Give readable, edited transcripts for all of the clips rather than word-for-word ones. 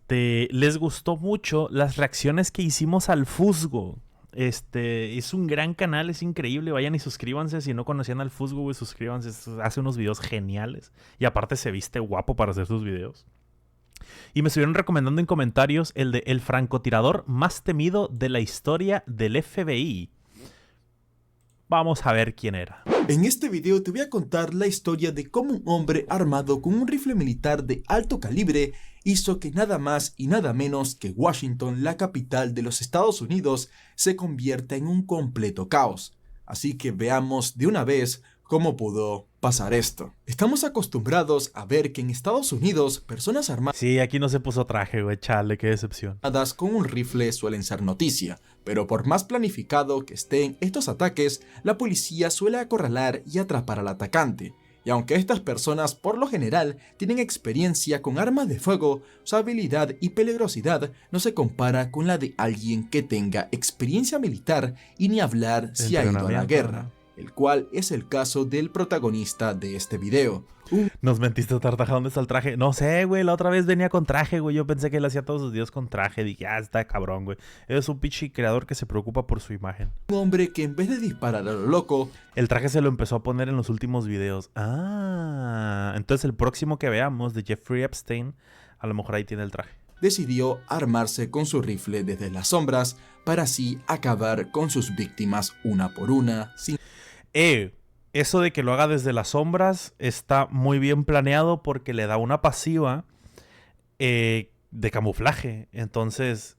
Les gustó mucho las reacciones que hicimos al Fusgo. Es un gran canal, es increíble. Vayan y suscríbanse. Si no conocían al Fusgo, güey, suscríbanse. Hace unos videos geniales. Y aparte se viste guapo para hacer sus videos. Y me estuvieron recomendando en comentarios el de el francotirador más temido de la historia del FBI. Vamos a ver quién era. En este video te voy a contar la historia de cómo un hombre armado con un rifle militar de alto calibre hizo que nada más y nada menos que Washington, la capital de los Estados Unidos, se convierta en un completo caos. Así que veamos de una vez cómo pudo pasar esto. Estamos acostumbrados a ver que en Estados Unidos personas armadas Sí, aquí no se puso traje, güey, chale, qué decepción. con un rifle suelen ser noticia, pero por más planificado que estén estos ataques, la policía suele acorralar y atrapar al atacante. Y aunque estas personas por lo general tienen experiencia con armas de fuego, su habilidad y peligrosidad no se compara con la de alguien que tenga experiencia militar y ni hablar si ha ido a la guerra, el cual es el caso del protagonista de este video. Nos mentiste, Tartaja, ¿dónde está el traje? No sé, güey, la otra vez venía con traje, güey. Yo pensé que él hacía todos sus días con traje. Dije, está cabrón, güey. Es un pinche creador que se preocupa por su imagen. Un hombre que en vez de disparar a lo loco, el traje se lo empezó a poner en los últimos videos. Entonces el próximo que veamos de Jeffrey Epstein, a lo mejor ahí tiene el traje. Decidió armarse con su rifle desde las sombras para así acabar con sus víctimas una por una. Eso de que lo haga desde las sombras está muy bien planeado porque le da una pasiva de camuflaje. Entonces,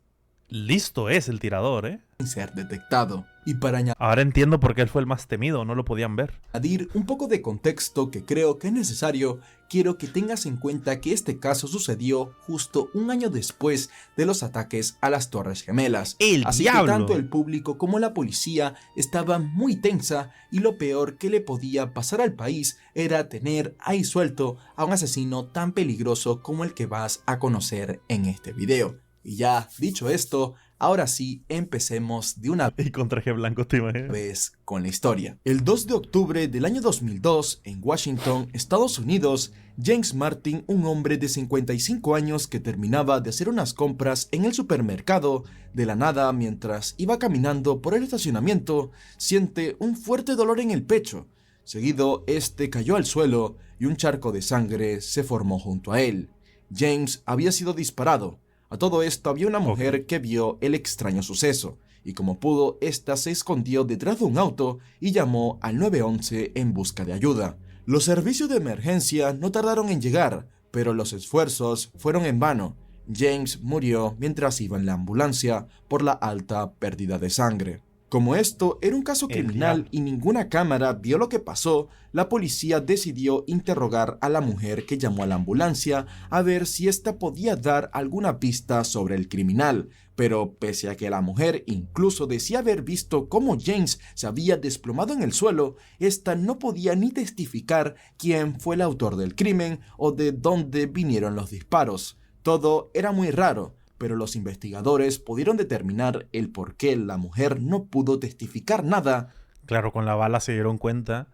listo es el tirador, sin ser detectado. Y para añadir, ahora entiendo por qué él fue el más temido, no lo podían ver. Añadir un poco de contexto que creo que es necesario, quiero que tengas en cuenta que este caso sucedió justo un año después de los ataques a las Torres Gemelas. Así que tanto el público como la policía estaban muy tensa y lo peor que le podía pasar al país era tener ahí suelto a un asesino tan peligroso como el que vas a conocer en este video. Y ya dicho esto, ahora sí, empecemos de una y con traje blanco, te imaginas, vez con la historia. El 2 de octubre del año 2002, en Washington, Estados Unidos, James Martin, un hombre de 55 años que terminaba de hacer unas compras en el supermercado, de la nada, mientras iba caminando por el estacionamiento, siente un fuerte dolor en el pecho. Seguido, este cayó al suelo y un charco de sangre se formó junto a él. James había sido disparado. A todo esto había una mujer que vio el extraño suceso, y como pudo, esta se escondió detrás de un auto y llamó al 911 en busca de ayuda. Los servicios de emergencia no tardaron en llegar, pero los esfuerzos fueron en vano. James murió mientras iba en la ambulancia por la alta pérdida de sangre. Como esto era un caso criminal y ninguna cámara vio lo que pasó, la policía decidió interrogar a la mujer que llamó a la ambulancia a ver si ésta podía dar alguna pista sobre el criminal. Pero pese a que la mujer incluso decía haber visto cómo James se había desplomado en el suelo, ésta no podía ni testificar quién fue el autor del crimen o de dónde vinieron los disparos. Todo era muy raro. Pero los investigadores pudieron determinar el por qué la mujer no pudo testificar nada. Claro, con la bala se dieron cuenta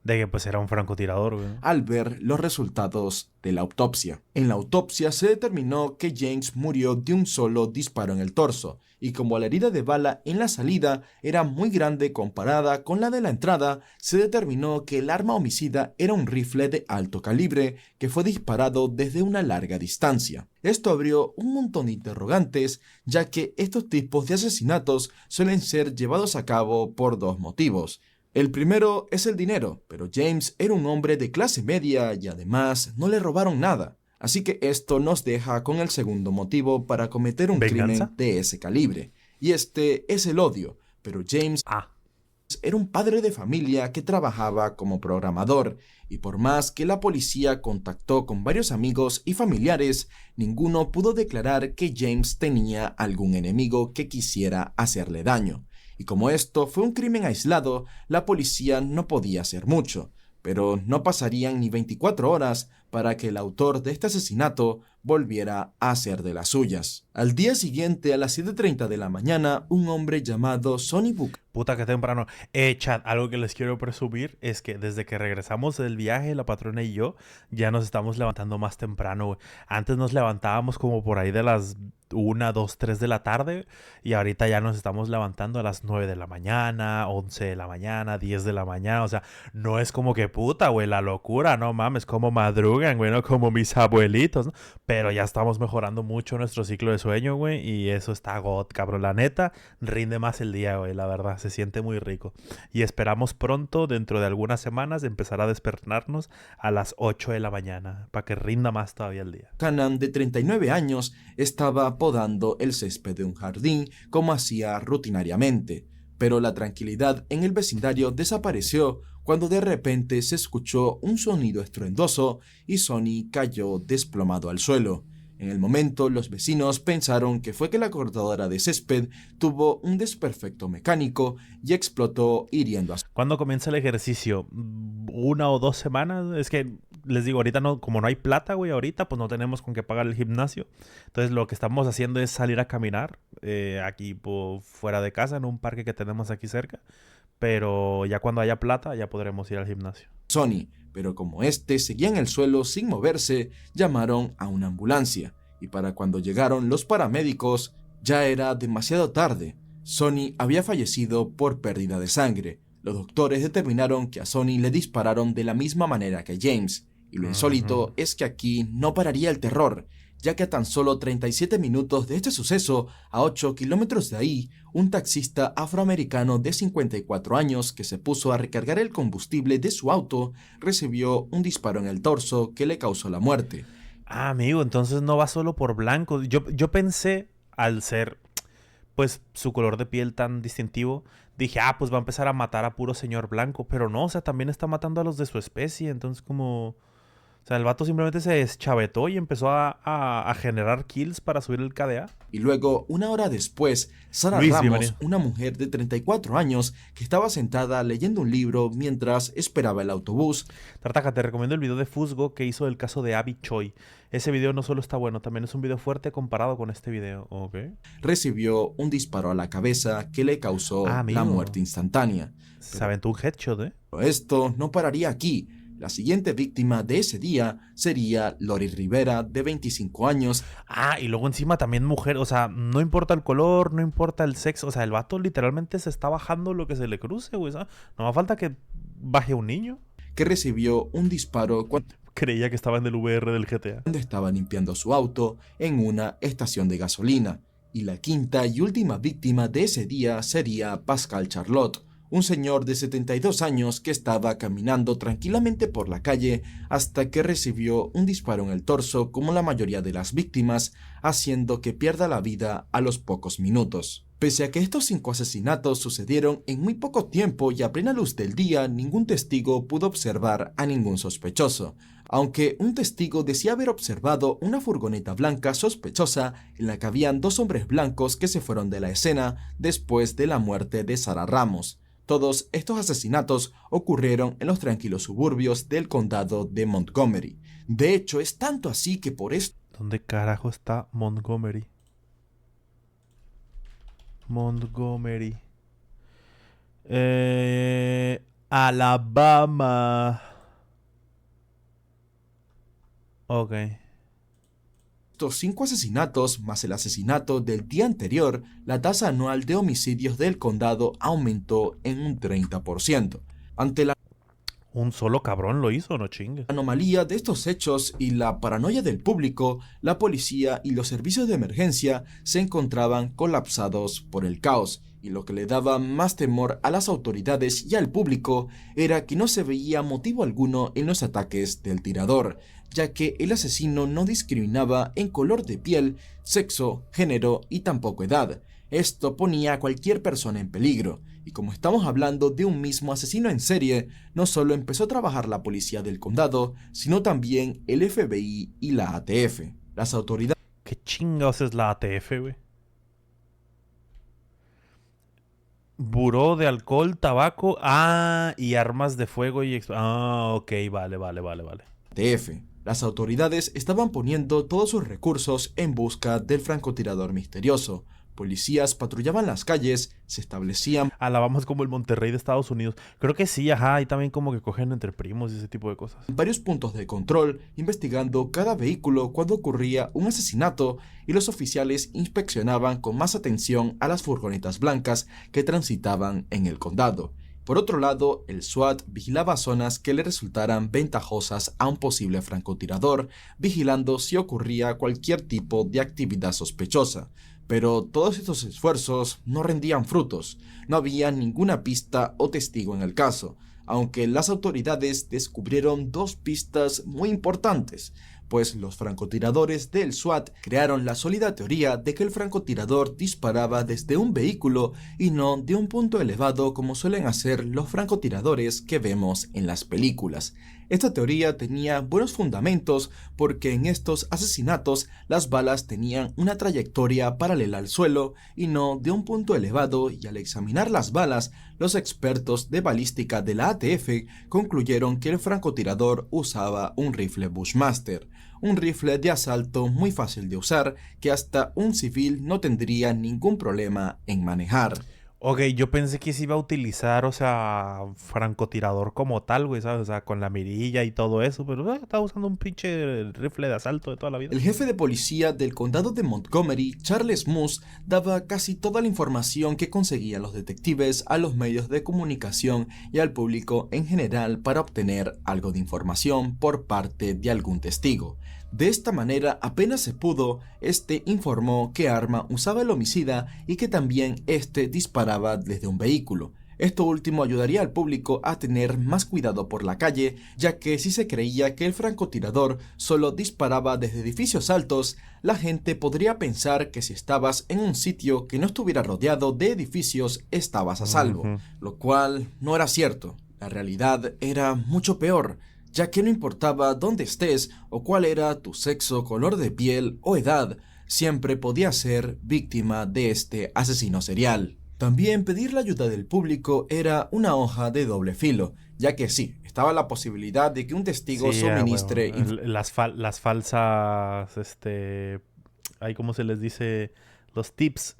de que pues era un francotirador, güey, al ver los resultados de la autopsia. En la autopsia se determinó que James murió de un solo disparo en el torso, y como la herida de bala en la salida era muy grande comparada con la de la entrada, se determinó que el arma homicida era un rifle de alto calibre que fue disparado desde una larga distancia. Esto abrió un montón de interrogantes, ya que estos tipos de asesinatos suelen ser llevados a cabo por dos motivos. El primero es el dinero, pero James era un hombre de clase media y además no le robaron nada. Así que esto nos deja con el segundo motivo para cometer un crimen de ese calibre. Y este es el odio, pero James era un padre de familia que trabajaba como programador, y por más que la policía contactó con varios amigos y familiares, ninguno pudo declarar que James tenía algún enemigo que quisiera hacerle daño. Y como esto fue un crimen aislado, la policía no podía hacer mucho, pero no pasarían ni 24 horas para que el autor de este asesinato volviera a hacer de las suyas. Al día siguiente, a las 7:30 de la mañana, un hombre llamado Sonny Buchanan. Puta que temprano. Chat, algo que les quiero presumir es que desde que regresamos del viaje, la patrona y yo, ya nos estamos levantando más temprano, güey. Antes nos levantábamos como por ahí de las 1, 2, 3 de la tarde y ahorita ya nos estamos levantando a las 9 de la mañana, 11 de la mañana, 10 de la mañana. O sea, no es como que puta, güey, la locura, no mames, como madrugan, güey, no como mis abuelitos, ¿no? Pero ya estamos mejorando mucho nuestro ciclo de sueño, güey, y eso está god, cabrón. La neta, rinde más el día, güey, la verdad, se siente muy rico. Y esperamos pronto, dentro de algunas semanas, empezar a despertarnos a las 8 de la mañana, para que rinda más todavía el día. Buchanan, de 39 años, estaba podando el césped de un jardín como hacía rutinariamente, pero la tranquilidad en el vecindario desapareció cuando de repente se escuchó un sonido estruendoso y Sonny cayó desplomado al suelo. En el momento, los vecinos pensaron que fue que la cortadora de césped tuvo un desperfecto mecánico y explotó hiriendo a... ¿Cuándo comienza el ejercicio? ¿1 o 2 semanas? Es que les digo, ahorita no, como no hay plata, güey, ahorita pues no tenemos con qué pagar el gimnasio. Entonces lo que estamos haciendo es salir a caminar aquí fuera de casa, en un parque que tenemos aquí cerca. Pero ya cuando haya plata, ya podremos ir al gimnasio. Sonny, pero como este seguía en el suelo sin moverse, llamaron a una ambulancia, y para cuando llegaron los paramédicos, ya era demasiado tarde. Sonny había fallecido por pérdida de sangre. Los doctores determinaron que a Sonny le dispararon de la misma manera que a James, y lo insólito es que aquí no pararía el terror, ya que a tan solo 37 minutos de este suceso, a 8 kilómetros de ahí, un taxista afroamericano de 54 años que se puso a recargar el combustible de su auto, recibió un disparo en el torso que le causó la muerte. Ah, amigo, entonces no va solo por blanco. Yo pensé, al ser, pues, su color de piel tan distintivo, dije, pues va a empezar a matar a puro señor blanco. Pero no, o sea, también está matando a los de su especie. Entonces, como... O sea, el vato simplemente se deschavetó y empezó a generar kills para subir el KDA. Y luego, una hora después, Sarah Luis, Ramos, bienvenido. una mujer de 34 años que estaba sentada leyendo un libro mientras esperaba el autobús, Tartaja, te recomiendo el video de Fusgo que hizo del caso de Abby Choi. Ese video no solo está bueno, también es un video fuerte comparado con este video. Ok. recibió un disparo a la cabeza que le causó la Amigo. muerte instantánea. Se aventó un headshot, ¿eh? Pero esto no pararía aquí. La siguiente víctima de ese día sería Lori Rivera, de 25 años. Y luego encima también mujer, o sea, no importa el color, no importa el sexo, o sea, el vato literalmente se está bajando lo que se le cruce, güey, ¿sabes? No más falta que baje un niño. Que recibió un disparo cuando Creía que estaba en el VR del GTA. estaba limpiando su auto en una estación de gasolina. Y la quinta y última víctima de ese día sería Pascal Charlotte, un señor de 72 años que estaba caminando tranquilamente por la calle hasta que recibió un disparo en el torso como la mayoría de las víctimas, haciendo que pierda la vida a los pocos minutos. Pese a que estos 5 asesinatos sucedieron en muy poco tiempo y a plena luz del día, ningún testigo pudo observar a ningún sospechoso, aunque un testigo decía haber observado una furgoneta blanca sospechosa en la que habían 2 hombres blancos que se fueron de la escena después de la muerte de Sarah Ramos. Todos estos asesinatos ocurrieron en los tranquilos suburbios del condado de Montgomery. De hecho, es tanto así que por esto... ¿Dónde carajo está Montgomery? Montgomery. Alabama. Ok. Estos 5 asesinatos, más el asesinato del día anterior, la tasa anual de homicidios del condado aumentó en un 30%. Ante la Un solo cabrón lo hizo, no chingue. anomalía de estos hechos y la paranoia del público, la policía y los servicios de emergencia se encontraban colapsados por el caos, y lo que le daba más temor a las autoridades y al público era que no se veía motivo alguno en los ataques del tirador, ya que el asesino no discriminaba en color de piel, sexo, género y tampoco edad. Esto ponía a cualquier persona en peligro, y como estamos hablando de un mismo asesino en serie, no solo empezó a trabajar la policía del condado, sino también el FBI y la ATF. Las autoridades... ¿Qué chingados es la ATF, güey? Buró de alcohol, tabaco, y armas de fuego y... ok, vale. ATF, Las autoridades estaban poniendo todos sus recursos en busca del francotirador misterioso. Policías patrullaban las calles, se establecían Alabama como el Monterrey de Estados Unidos. Creo que sí, ajá, y también como que cogen entre primos y ese tipo de cosas. varios puntos de control, investigando cada vehículo cuando ocurría un asesinato, y los oficiales inspeccionaban con más atención a las furgonetas blancas que transitaban en el condado. Por otro lado, el SWAT vigilaba zonas que le resultaran ventajosas a un posible francotirador, vigilando si ocurría cualquier tipo de actividad sospechosa. Pero todos estos esfuerzos no rendían frutos. No había ninguna pista o testigo en el caso, aunque las autoridades descubrieron dos pistas muy importantes, pues los francotiradores del SWAT crearon la sólida teoría de que el francotirador disparaba desde un vehículo y no de un punto elevado como suelen hacer los francotiradores que vemos en las películas. Esta teoría tenía buenos fundamentos porque en estos asesinatos las balas tenían una trayectoria paralela al suelo y no de un punto elevado, y al examinar las balas, los expertos de balística de la ATF concluyeron que el francotirador usaba un rifle Bushmaster, un rifle de asalto muy fácil de usar que hasta un civil no tendría ningún problema en manejar. Ok, yo pensé que se iba a utilizar, o sea, francotirador como tal, güey, ¿sabes? O sea, con la mirilla y todo eso, pero estaba usando un pinche rifle de asalto de toda la vida. El jefe de policía del condado de Montgomery, Charles Moose, daba casi toda la información que conseguían los detectives a los medios de comunicación y al público en general para obtener algo de información por parte de algún testigo. De esta manera, apenas se pudo, este informó qué arma usaba el homicida y que también este disparaba desde un vehículo. Esto último ayudaría al público a tener más cuidado por la calle, ya que si se creía que el francotirador solo disparaba desde edificios altos, la gente podría pensar que si estabas en un sitio que no estuviera rodeado de edificios, estabas a salvo, lo cual no era cierto. La realidad era mucho peor, ya que no importaba dónde estés o cuál era tu sexo, color de piel o edad, siempre podías ser víctima de este asesino serial. También pedir la ayuda del público era una hoja de doble filo, ya que sí, estaba la posibilidad de que un testigo suministre las falsas, ahí como se les dice, los tips,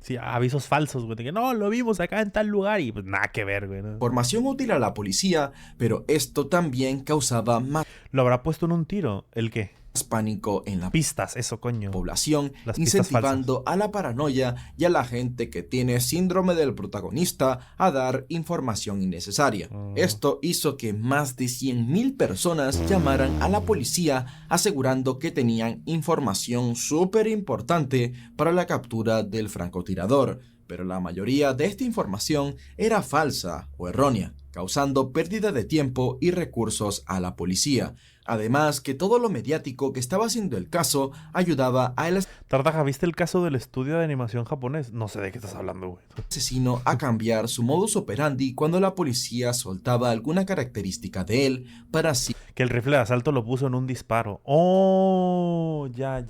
sí, avisos falsos, güey, de que no, lo vimos acá en tal lugar y pues nada que ver, güey, ¿no? información útil a la policía, pero esto también causaba más ¿Lo habrá puesto en un tiro? ¿El qué? pánico en la Pistas, eso, coño. población, Las pistas incentivando a la paranoia y a la gente que tiene síndrome del protagonista a dar información innecesaria. Esto hizo que más de 100,000 personas llamaran a la policía asegurando que tenían información súper importante para la captura del francotirador, pero la mayoría de esta información era falsa o errónea, causando pérdida de tiempo y recursos a la policía. Además, que todo lo mediático que estaba haciendo el caso ayudaba al Tartaja, ¿viste el caso del estudio de animación japonés? No sé de qué estás hablando, güey. asesino a cambiar su modus operandi cuando la policía soltaba alguna característica de él para así Que el rifle de asalto lo puso en un disparo. Oh, ya.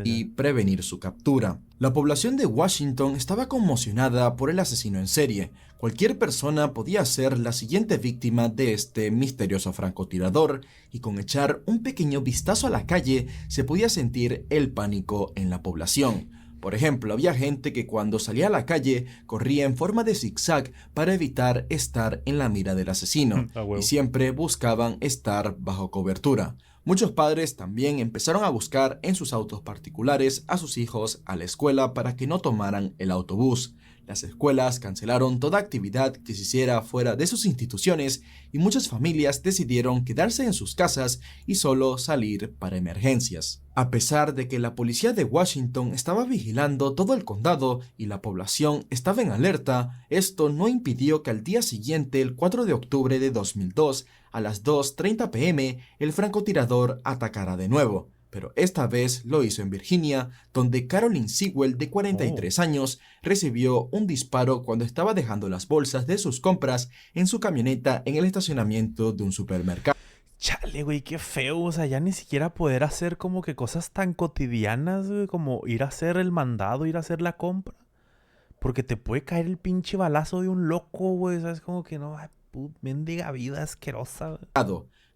y prevenir su captura. La población de Washington estaba conmocionada por el asesino en serie. Cualquier persona podía ser la siguiente víctima de este misterioso francotirador, y con echar un pequeño vistazo a la calle se podía sentir el pánico en la población. Por ejemplo, había gente que cuando salía a la calle corría en forma de zigzag para evitar estar en la mira del asesino, y siempre buscaban estar bajo cobertura. Muchos padres también empezaron a buscar en sus autos particulares a sus hijos a la escuela para que no tomaran el autobús. Las escuelas cancelaron toda actividad que se hiciera fuera de sus instituciones y muchas familias decidieron quedarse en sus casas y solo salir para emergencias. A pesar de que la policía de Washington estaba vigilando todo el condado y la población estaba en alerta, esto no impidió que al día siguiente, el 4 de octubre de 2002, a las 2:30 p.m., el francotirador atacara de nuevo. Pero esta vez lo hizo en Virginia, donde Carolyn Sewell, de 43 años, recibió un disparo cuando estaba dejando las bolsas de sus compras en su camioneta en el estacionamiento de un supermercado. Chale, güey, qué feo. O sea, ya ni siquiera poder hacer como que cosas tan cotidianas, güey, como ir a hacer el mandado, ir a hacer la compra. Porque te puede caer el pinche balazo de un loco, güey. ¿Sabes? Como que no, ay, mendiga vida asquerosa, güey.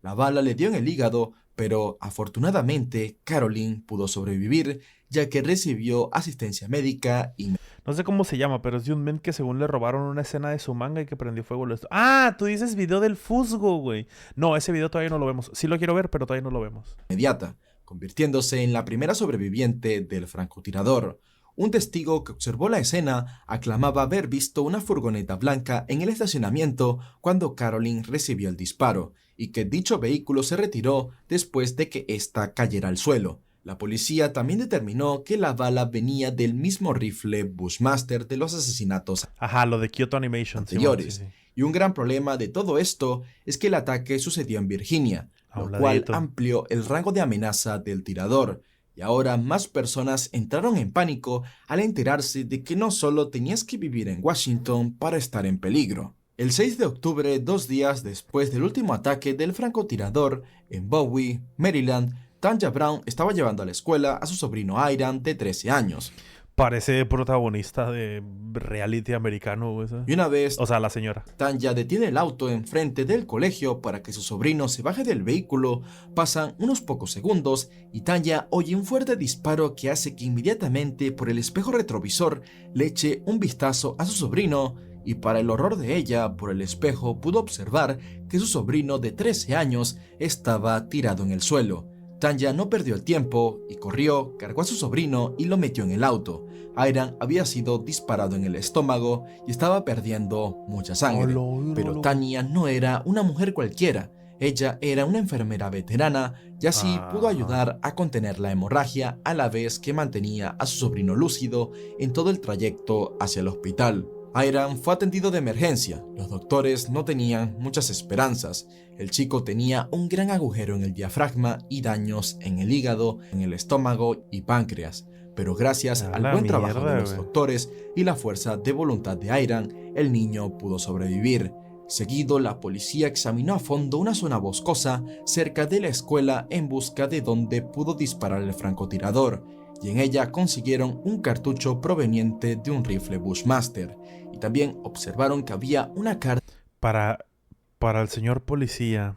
La bala le dio en el hígado, pero afortunadamente Carolyn pudo sobrevivir, ya que recibió asistencia médica y... No sé cómo se llama, pero es de un men que según le robaron una escena de su manga y que prendió fuego. Ah, tú dices video del Fusgo, güey. No, ese video todavía no lo vemos. Sí lo quiero ver, pero todavía no lo vemos. Inmediata, convirtiéndose en la primera sobreviviente del francotirador. Un testigo que observó la escena aclamaba haber visto una furgoneta blanca en el estacionamiento cuando Carolyn recibió el disparo, y que dicho vehículo se retiró después de que ésta cayera al suelo. La policía también determinó que la bala venía del mismo rifle Bushmaster de los asesinatos Ajá, lo de Kyoto Animation. anteriores. Sí, sí. Y un gran problema de todo esto es que el ataque sucedió en Virginia, A lo un cual ladito. amplió el rango de amenaza del tirador. Y ahora más personas entraron en pánico al enterarse de que no solo tenías que vivir en Washington para estar en peligro. El 6 de octubre, 2 días después del último ataque del francotirador en Bowie, Maryland, Tanya Brown estaba llevando a la escuela a su sobrino Iran de 13 años. Parece protagonista de reality americano, güey. Y una vez, O sea, la señora. Tanya detiene el auto enfrente del colegio para que su sobrino se baje del vehículo. Pasan unos pocos segundos y Tanya oye un fuerte disparo que hace que inmediatamente por el espejo retrovisor le eche un vistazo a su sobrino, y para el horror de ella, por el espejo pudo observar que su sobrino de 13 años estaba tirado en el suelo. Tanya no perdió el tiempo y corrió, cargó a su sobrino y lo metió en el auto. Iran había sido disparado en el estómago y estaba perdiendo mucha sangre. Pero Tanya no era una mujer cualquiera. Ella era una enfermera veterana y así pudo ayudar a contener la hemorragia a la vez que mantenía a su sobrino lúcido en todo el trayecto hacia el hospital. Iran fue atendido de emergencia. Los doctores no tenían muchas esperanzas. El chico tenía un gran agujero en el diafragma y daños en el hígado, en el estómago y páncreas. Pero gracias al buen trabajo de los doctores y la fuerza de voluntad de Iran, el niño pudo sobrevivir. Seguido, la policía examinó a fondo una zona boscosa cerca de la escuela en busca de dónde pudo disparar el francotirador, y en ella consiguieron un cartucho proveniente de un rifle Bushmaster, y también observaron que había una carta Para el señor policía,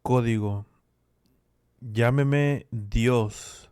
código, llámeme Dios.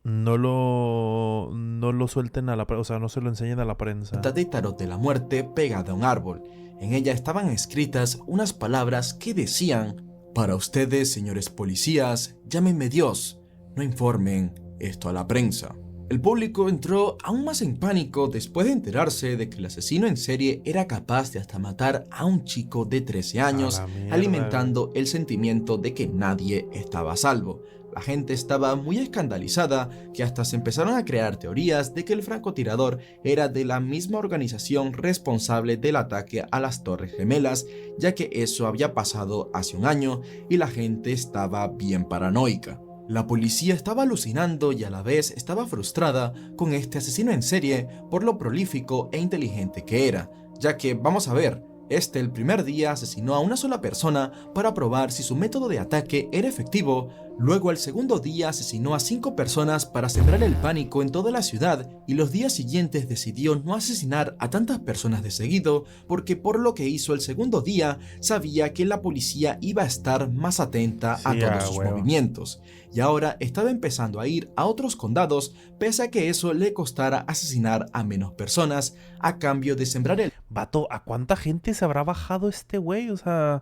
No lo suelten a la prensa, o sea, no se lo enseñen a la prensa. de tarot de la muerte pegada a un árbol. En ella estaban escritas unas palabras que decían: para ustedes, señores policías, llámenme Dios, no informen esto a la prensa. El público entró aún más en pánico después de enterarse de que el asesino en serie era capaz de hasta matar a un chico de 13 años, alimentando el sentimiento de que nadie estaba a salvo. La gente estaba muy escandalizada, que hasta se empezaron a crear teorías de que el francotirador era de la misma organización responsable del ataque a las Torres Gemelas, ya que eso había pasado hace un año y la gente estaba bien paranoica. La policía estaba alucinando y a la vez estaba frustrada con este asesino en serie por lo prolífico e inteligente que era, ya que, vamos a ver, el primer día asesinó a una sola persona para probar si su método de ataque era efectivo. Luego, al segundo día asesinó a 5 personas para sembrar el pánico en toda la ciudad, y los días siguientes decidió no asesinar a tantas personas de seguido porque por lo que hizo el segundo día sabía que la policía iba a estar más atenta a todos sus movimientos, y ahora estaba empezando a ir a otros condados pese a que eso le costara asesinar a menos personas a cambio de sembrar el... Vato, ¿a cuánta gente se habrá bajado este güey? O sea,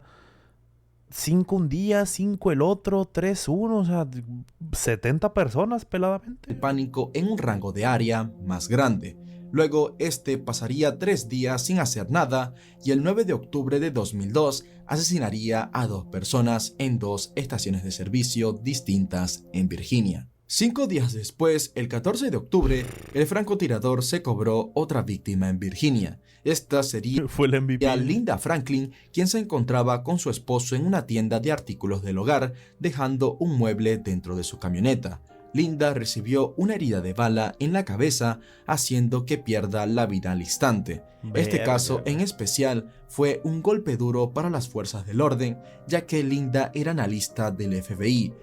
5 un día, 5 el otro, 3 uno, o sea, 70 personas peladamente. El pánico en un rango de área más grande. Luego, pasaría 3 días sin hacer nada y el 9 de octubre de 2002 asesinaría a 2 personas en 2 estaciones de servicio distintas en Virginia. 5 días después, el 14 de octubre, el francotirador se cobró otra víctima en Virginia. Esta sería Fue el MVP. Linda Franklin, quien se encontraba con su esposo en una tienda de artículos del hogar, dejando un mueble dentro de su camioneta. Linda recibió una herida de bala en la cabeza, haciendo que pierda la vida al instante. Este caso en especial fue un golpe duro para las fuerzas del orden, ya que Linda era analista del FBI.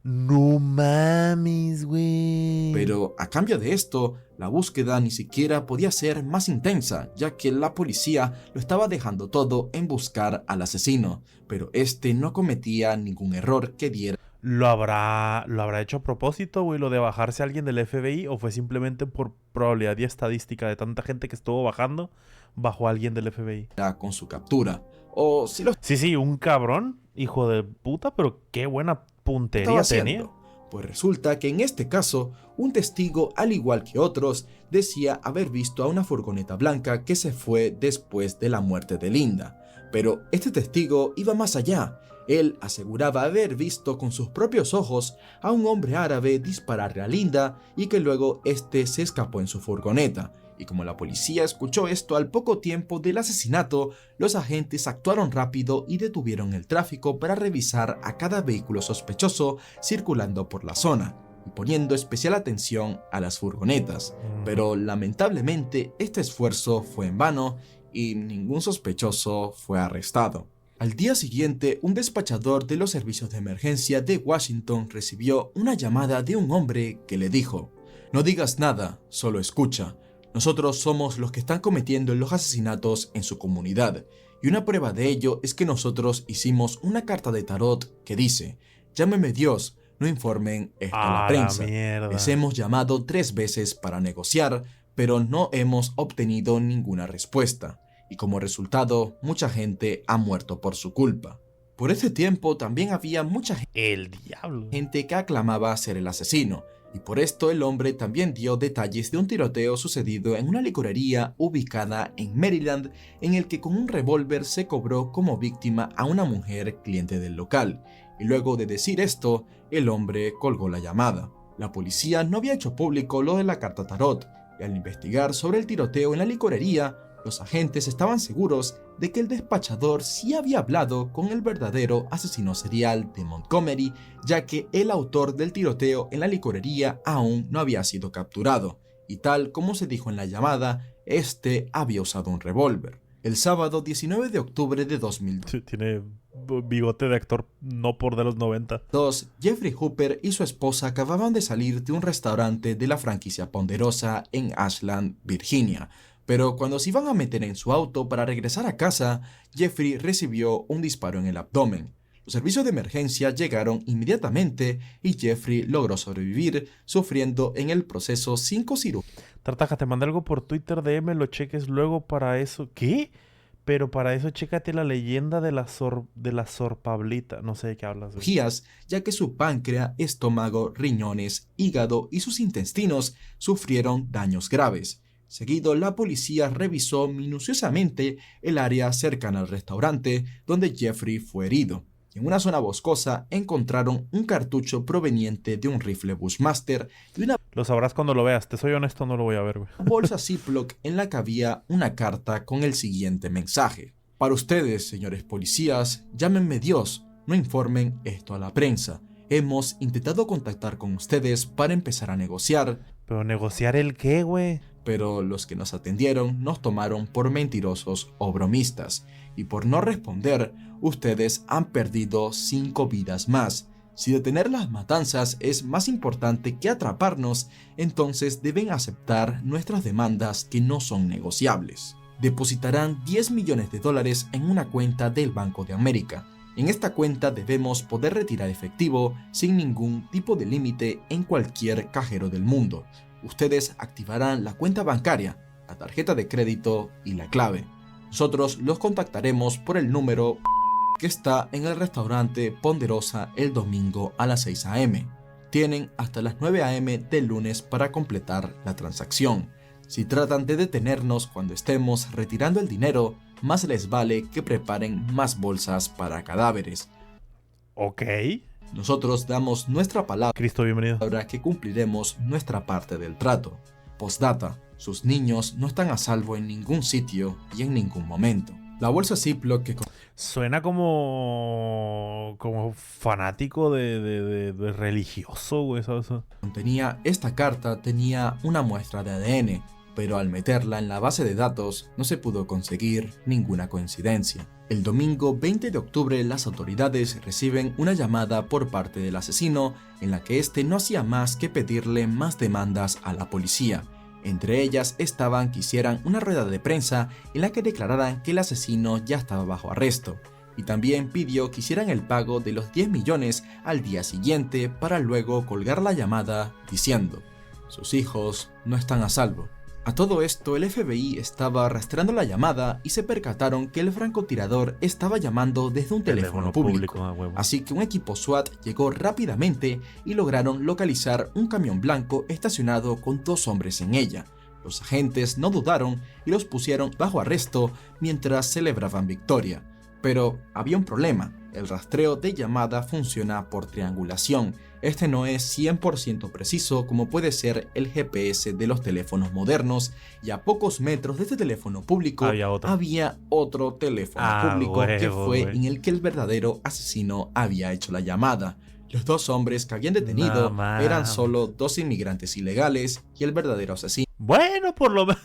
No mames, güey. Pero a cambio de esto, la búsqueda ni siquiera podía ser más intensa, ya que la policía lo estaba dejando todo en buscar al asesino, pero este no cometía ningún error que diera. ¿Lo habrá hecho a propósito, güey, lo de bajarse a alguien del FBI? ¿O fue simplemente por probabilidad y estadística de tanta gente que estuvo bajando, bajó a alguien del FBI? Con su captura, o si lo Sí, un cabrón, hijo de puta, pero qué buena estaba puntería tenía. haciendo. Pues resulta que en este caso, un testigo, al igual que otros, decía haber visto a una furgoneta blanca que se fue después de la muerte de Linda. Pero este testigo iba más allá. Él aseguraba haber visto con sus propios ojos a un hombre árabe dispararle a Linda y que luego este se escapó en su furgoneta. Y como la policía escuchó esto al poco tiempo del asesinato, los agentes actuaron rápido y detuvieron el tráfico para revisar a cada vehículo sospechoso circulando por la zona, y poniendo especial atención a las furgonetas. Pero lamentablemente este esfuerzo fue en vano y ningún sospechoso fue arrestado. Al día siguiente, un despachador de los servicios de emergencia de Washington recibió una llamada de un hombre que le dijo: "No digas nada, solo escucha. Nosotros somos los que están cometiendo los asesinatos en su comunidad, y una prueba de ello es que nosotros hicimos una carta de tarot que dice: llámeme Dios, no informen esto a la prensa. Les hemos llamado 3 veces para negociar, pero no hemos obtenido ninguna respuesta, y como resultado, mucha gente ha muerto por su culpa". Por ese tiempo también había mucha El diablo. gente que aclamaba ser el asesino, y por esto el hombre también dio detalles de un tiroteo sucedido en una licorería ubicada en Maryland, en el que con un revólver se cobró como víctima a una mujer cliente del local, y luego de decir esto, el hombre colgó la llamada. La policía no había hecho público lo de la carta tarot, y al investigar sobre el tiroteo en la licorería, los agentes estaban seguros de que el despachador sí había hablado con el verdadero asesino serial de Montgomery, ya que el autor del tiroteo en la licorería aún no había sido capturado, y tal como se dijo en la llamada, este había usado un revólver. El sábado 19 de octubre de 2002, Tiene bigote de actor no por de los 90. Jeffrey Hooper y su esposa acababan de salir de un restaurante de la franquicia Ponderosa en Ashland, Virginia. Pero cuando se iban a meter en su auto para regresar a casa, Jeffrey recibió un disparo en el abdomen. Los servicios de emergencia llegaron inmediatamente y Jeffrey logró sobrevivir, sufriendo en el proceso 5 cirugías. Tartaja, te mandé algo por Twitter, DM, lo cheques luego para eso. ¿Qué? Pero para eso chécate la leyenda de la Sor Pablita. No sé de qué hablas, güey. Ya que su páncreas, estómago, riñones, hígado y sus intestinos sufrieron daños graves. Seguido, la policía revisó minuciosamente el área cercana al restaurante donde Jeffrey fue herido. Y en una zona boscosa encontraron un cartucho proveniente de un rifle Bushmaster y una Lo sabrás cuando lo veas. Te soy honesto, no lo voy a ver, güey. bolsa Ziploc en la que había una carta con el siguiente mensaje: "Para ustedes, señores policías, llámenme Dios, no informen esto a la prensa. Hemos intentado contactar con ustedes para empezar a negociar, ¿Pero negociar el qué, güey? pero los que nos atendieron nos tomaron por mentirosos o bromistas, y por no responder, ustedes han perdido 5 vidas más. Si detener las matanzas es más importante que atraparnos, entonces deben aceptar nuestras demandas que no son negociables. Depositarán $10 millones en una cuenta del Banco de América. En esta cuenta debemos poder retirar efectivo sin ningún tipo de límite en cualquier cajero del mundo. Ustedes activarán la cuenta bancaria, la tarjeta de crédito y la clave. Nosotros los contactaremos por el número que está en el restaurante Ponderosa el domingo a las 6 a.m. Tienen hasta las 9 a.m. del lunes para completar la transacción. Si tratan de detenernos cuando estemos retirando el dinero, más les vale que preparen más bolsas para cadáveres. Ok. Nosotros damos nuestra palabra Cristo, bienvenido. que cumpliremos nuestra parte del trato. Postdata: sus niños no están a salvo en ningún sitio y en ningún momento. La bolsa Ziploc que Suena como fanático de religioso, güey, ¿sabes? contenía esta carta tenía una muestra de ADN, pero al meterla en la base de datos no se pudo conseguir ninguna coincidencia. El domingo 20 de octubre las autoridades reciben una llamada por parte del asesino en la que este no hacía más que pedirle más demandas a la policía. Entre ellas estaban que hicieran una rueda de prensa en la que declararan que el asesino ya estaba bajo arresto, y también pidió que hicieran el pago de los 10 millones al día siguiente para luego colgar la llamada diciendo: sus hijos no están a salvo. A todo esto, el FBI estaba rastreando la llamada y se percataron que el francotirador estaba llamando desde un teléfono público. Así que un equipo SWAT llegó rápidamente y lograron localizar un camión blanco estacionado con 2 hombres en ella. Los agentes no dudaron y los pusieron bajo arresto mientras celebraban victoria. Pero había un problema: el rastreo de llamada funciona por triangulación. Este no es 100% preciso como puede ser el GPS de los teléfonos modernos, y a pocos metros de este teléfono público había otro teléfono público que fue en el que el verdadero asesino había hecho la llamada. Los 2 hombres que habían detenido eran solo 2 inmigrantes ilegales y el verdadero asesino. Bueno, por lo menos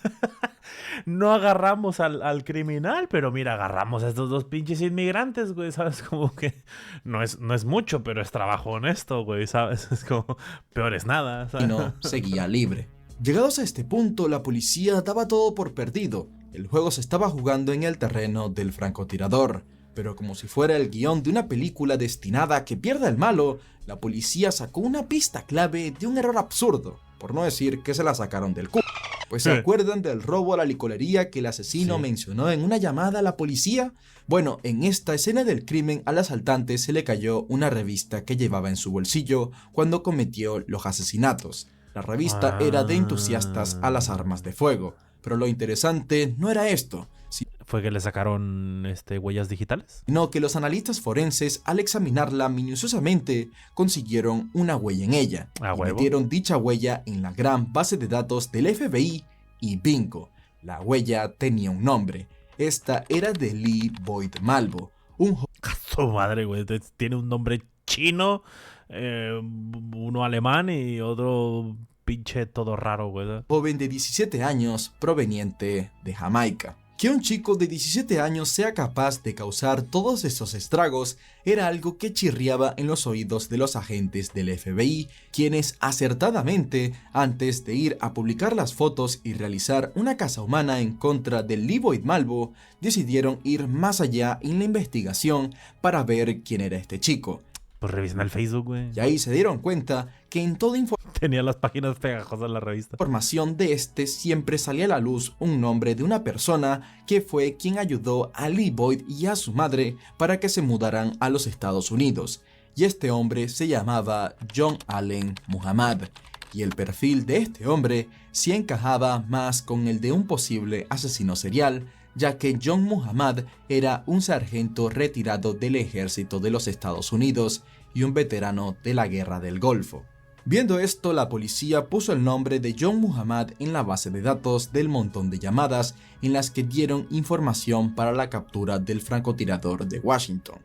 no agarramos al criminal, pero mira, agarramos a estos 2 pinches inmigrantes, güey, ¿sabes? Como que no es mucho, pero es trabajo honesto, güey, ¿sabes? Es como, peor es nada, ¿sabes? Y no seguía libre. Llegados a este punto, la policía daba todo por perdido. El juego se estaba jugando en el terreno del francotirador. Pero como si fuera el guión de una película destinada a que pierda el malo, la policía sacó una pista clave de un error absurdo, por no decir que se la sacaron del culo. Pues ¿se acuerdan del robo a la licorería que el asesino mencionó en una llamada a la policía? Bueno, en esta escena del crimen al asaltante se le cayó una revista que llevaba en su bolsillo cuando cometió los asesinatos. La revista era de entusiastas a las armas de fuego, pero lo interesante no era esto. ¿Fue que le sacaron huellas digitales? Sino que los analistas forenses, al examinarla minuciosamente, consiguieron una huella en ella. Y metieron dicha huella en la gran base de datos del FBI y bingo, la huella tenía un nombre. Esta era de Lee Boyd Malvo, un ¡su madre, güey! Tiene un nombre chino, uno alemán y otro pinche todo raro, güey. Joven de 17 años proveniente de Jamaica. Que un chico de 17 años sea capaz de causar todos estos estragos era algo que chirriaba en los oídos de los agentes del FBI, quienes acertadamente, antes de ir a publicar las fotos y realizar una caza humana en contra del Lee Boyd Malvo, decidieron ir más allá en la investigación para ver quién era este chico. Pues revisan el Facebook, güey. Y ahí se dieron cuenta que en toda tenía las páginas pegajosas en la revista. Información de siempre salía a la luz un nombre de una persona que fue quien ayudó a Lee Boyd y a su madre para que se mudaran a los Estados Unidos. Y este hombre se llamaba John Allen Muhammad. Y el perfil de este hombre sí encajaba más con el de un posible asesino serial, ya que John Muhammad era un sargento retirado del ejército de los Estados Unidos y un veterano de la Guerra del Golfo. Viendo esto, la policía puso el nombre de John Muhammad en la base de datos del montón de llamadas en las que dieron información para la captura del francotirador de Washington.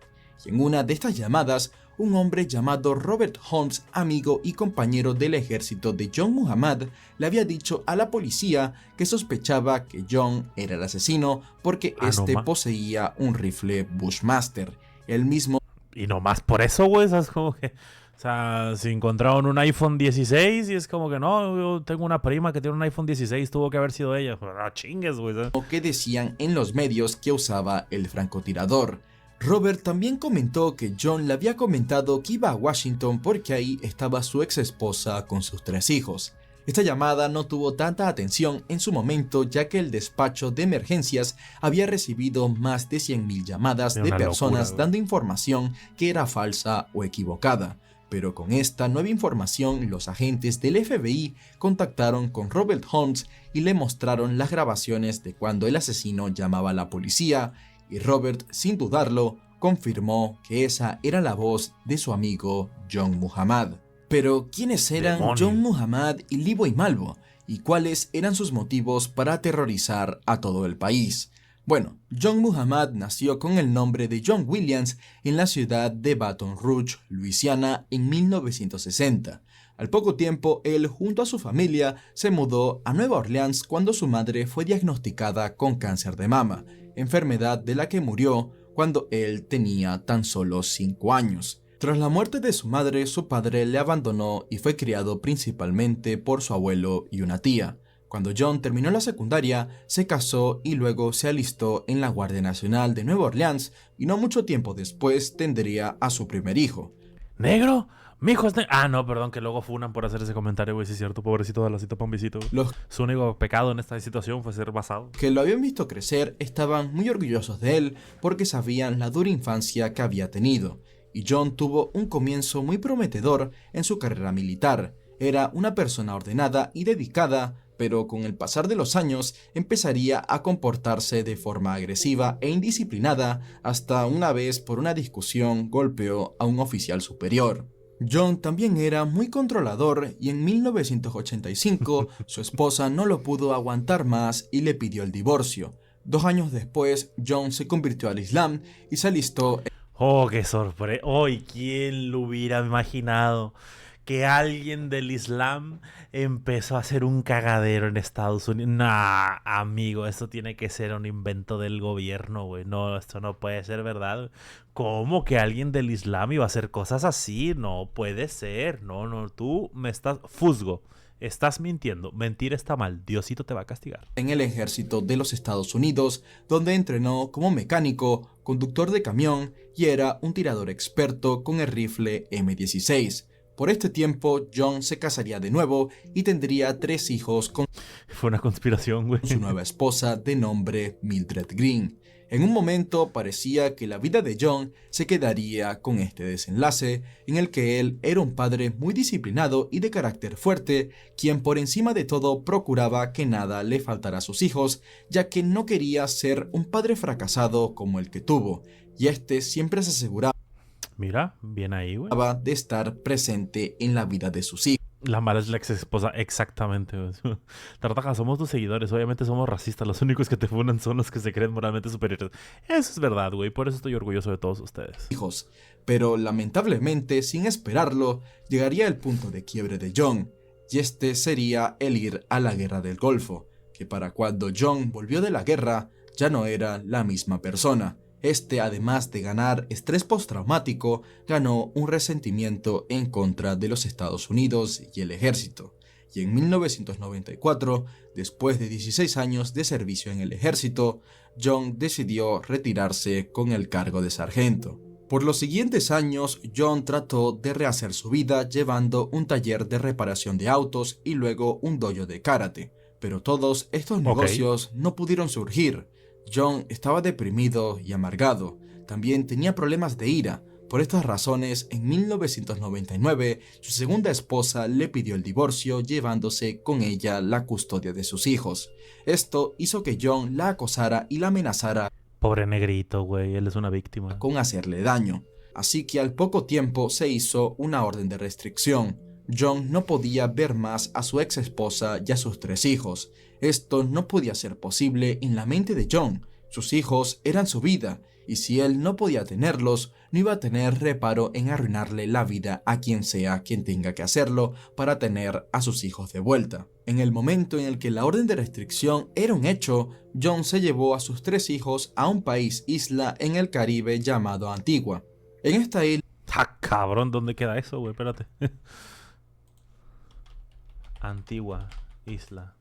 Y en una de estas llamadas, un hombre llamado Robert Holmes, amigo y compañero del ejército de John Muhammad, le había dicho a la policía que sospechaba que John era el asesino porque poseía un rifle Bushmaster, el mismo. Y no más por eso, güey, es como que... O sea, si encontraron un iPhone 16 y es como que no, yo tengo una prima que tiene un iPhone 16, tuvo que haber sido ella. No chingues, güey. O que decían en los medios que usaba el francotirador. Robert también comentó que John le había comentado que iba a Washington porque ahí estaba su ex esposa con sus 3 hijos. Esta llamada no tuvo tanta atención en su momento, ya que el despacho de emergencias había recibido más de 100.000 llamadas de personas dando información que era falsa o equivocada. Pero con esta nueva información, los agentes del FBI contactaron con Robert Holmes y le mostraron las grabaciones de cuando el asesino llamaba a la policía, y Robert, sin dudarlo, confirmó que esa era la voz de su amigo John Muhammad. Pero, ¿quiénes eran John Muhammad y Lee Boyd Malvo? ¿Y cuáles eran sus motivos para aterrorizar a todo el país? Bueno, John Muhammad nació con el nombre de John Williams en la ciudad de Baton Rouge, Luisiana, en 1960. Al poco tiempo, él junto a su familia se mudó a Nueva Orleans cuando su madre fue diagnosticada con cáncer de mama, enfermedad de la que murió cuando él tenía tan solo 5 años. Tras la muerte de su madre, su padre le abandonó y fue criado principalmente por su abuelo y una tía. Cuando John terminó la secundaria, se casó y luego se alistó en la Guardia Nacional de Nueva Orleans y no mucho tiempo después tendría a su primer hijo. ¿Negro? Mi hijo es negro. Ah, no, perdón, que luego funan por hacer ese comentario, güey. Sí, es cierto, pobrecito de la cita Pambisito. Los Su único pecado en esta situación fue ser basado. que lo habían visto crecer estaban muy orgullosos de él porque sabían la dura infancia que había tenido. Y John tuvo un comienzo muy prometedor en su carrera militar. Era una persona ordenada y dedicada, pero con el pasar de los años empezaría a comportarse de forma agresiva e indisciplinada hasta una vez por una discusión golpeó a un oficial superior. John también era muy controlador y en 1985 su esposa no lo pudo aguantar más y le pidió el divorcio. 2 años después, John se convirtió al Islam y se alistó. Oh, qué sorpresa. Hoy, ¿quién lo hubiera imaginado? Que alguien del Islam empezó a hacer un cagadero en Estados Unidos. Nah, amigo, esto tiene que ser un invento del gobierno, güey. No, esto no puede ser verdad. ¿Cómo que alguien del Islam iba a hacer cosas así? No puede ser. No, tú me estás... Fusgo, estás mintiendo. Mentir está mal. Diosito te va a castigar. En el ejército de los Estados Unidos, donde entrenó como mecánico, conductor de camión y era un tirador experto con el rifle M16. Por este tiempo, John se casaría de nuevo y tendría 3 hijos con Fue una conspiración, güey. su nueva esposa de nombre Mildred Green. En un momento parecía que la vida de John se quedaría con este desenlace, en el que él era un padre muy disciplinado y de carácter fuerte, quien por encima de todo procuraba que nada le faltara a sus hijos, ya que no quería ser un padre fracasado como el que tuvo, y este siempre se aseguraba Mira, bien ahí, güey. de estar presente en la vida de sus hijos. La mala es la ex esposa, exactamente, güey. Tartaja, somos tus seguidores, obviamente somos racistas, los únicos que te funan son los que se creen moralmente superiores. Eso es verdad, güey, por eso estoy orgulloso de todos ustedes. Pero lamentablemente, sin esperarlo, llegaría el punto de quiebre de John, y este sería el ir a la guerra del Golfo, que para cuando John volvió de la guerra, ya no era la misma persona. Este, además de ganar estrés postraumático, ganó un resentimiento en contra de los Estados Unidos y el ejército. Y en 1994, después de 16 años de servicio en el ejército, John decidió retirarse con el cargo de sargento. Por los siguientes años, John trató de rehacer su vida llevando un taller de reparación de autos y luego un dojo de karate, pero todos estos negocios no pudieron surgir. John estaba deprimido y amargado, también tenía problemas de ira. Por estas razones, en 1999, su segunda esposa le pidió el divorcio, llevándose con ella la custodia de sus hijos. Esto hizo que John la acosara y la amenazara. Pobre negrito, güey, él es una víctima. Con hacerle daño. Así que al poco tiempo se hizo una orden de restricción. John no podía ver más a su ex esposa y a sus 3 hijos. Esto no podía ser posible en la mente de John. Sus hijos eran su vida, y si él no podía tenerlos, no iba a tener reparo en arruinarle la vida a quien sea quien tenga que hacerlo para tener a sus hijos de vuelta. En el momento en el que la orden de restricción era un hecho, John se llevó a sus 3 hijos a un país isla en el Caribe llamado Antigua. En esta isla... ¡Ah, cabrón! ¿Dónde queda eso, güey? Espérate. Antigua, isla.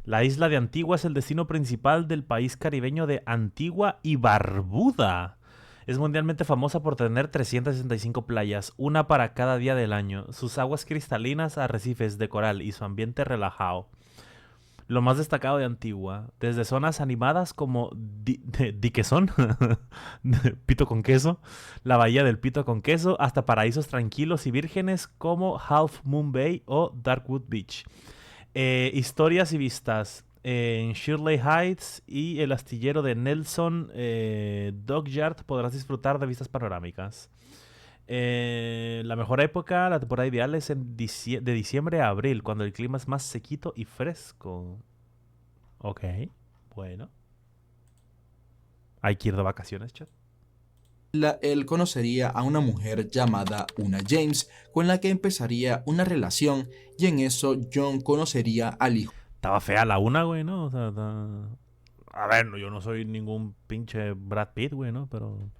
La isla de Antigua es el destino principal del país caribeño de Antigua y Barbuda. Es mundialmente famosa por tener 365 playas, una para cada día del año, sus aguas cristalinas, arrecifes de coral y su ambiente relajado. Lo más destacado de Antigua, desde zonas animadas como Diquesón, Pito con queso, la bahía del Pito con queso, hasta paraísos tranquilos y vírgenes como Half Moon Bay o Darkwood Beach. Historias y vistas en Shirley Heights y el astillero de Nelson Dockyard podrás disfrutar de vistas panorámicas. La mejor época, la temporada ideal es de diciembre a abril, cuando el clima es más sequito y fresco. Ok, bueno. Hay que ir de vacaciones, chat. Él conocería a una mujer llamada Una James, con la que empezaría una relación, y en eso John conocería al Estaba fea la una, güey, ¿no? O sea, a ver, no, yo no soy ningún pinche Brad Pitt, güey, ¿no? Pero...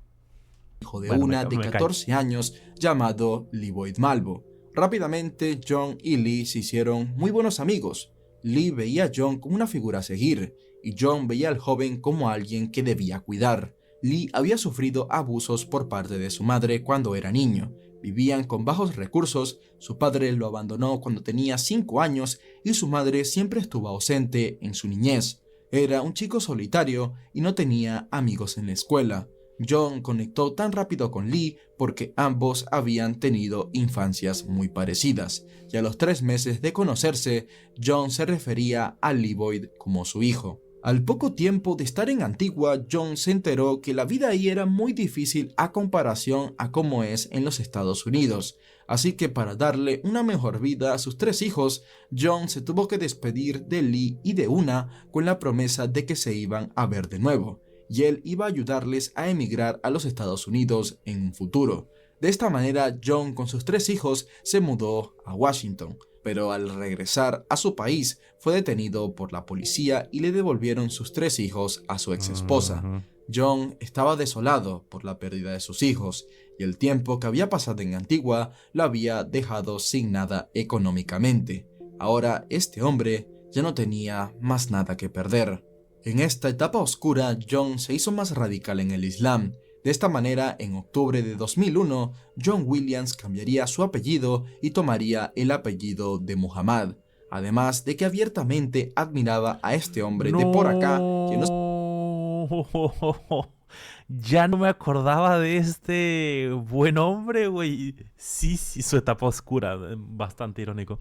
hijo de bueno, una de 14 años llamado Lee Boyd Malvo. Rápidamente, John y Lee se hicieron muy buenos amigos. Lee veía a John como una figura a seguir, y John veía al joven como alguien que debía cuidar. Lee había sufrido abusos por parte de su madre cuando era niño. Vivían con bajos recursos, su padre lo abandonó cuando tenía 5 años y su madre siempre estuvo ausente en su niñez. Era un chico solitario y no tenía amigos en la escuela. John conectó tan rápido con Lee porque ambos habían tenido infancias muy parecidas, y a los 3 meses de conocerse, John se refería a Lee Boyd como su hijo. Al poco tiempo de estar en Antigua, John se enteró que la vida ahí era muy difícil a comparación a cómo es en los Estados Unidos, así que para darle una mejor vida a sus 3 hijos, John se tuvo que despedir de Lee y de Una con la promesa de que se iban a ver de nuevo, y él iba a ayudarles a emigrar a los Estados Unidos en un futuro. De esta manera, John con sus 3 hijos se mudó a Washington, pero al regresar a su país fue detenido por la policía y le devolvieron sus 3 hijos a su ex esposa. John estaba desolado por la pérdida de sus hijos, y el tiempo que había pasado en Antigua lo había dejado sin nada económicamente. Ahora este hombre ya no tenía más nada que perder. En esta etapa oscura, John se hizo más radical en el Islam. De esta manera, en octubre de 2001, John Williams cambiaría su apellido y tomaría el apellido de Muhammad, además de que abiertamente admiraba a este hombre de por acá que Ya no me acordaba de este buen hombre, güey. Sí, su etapa oscura, bastante irónico.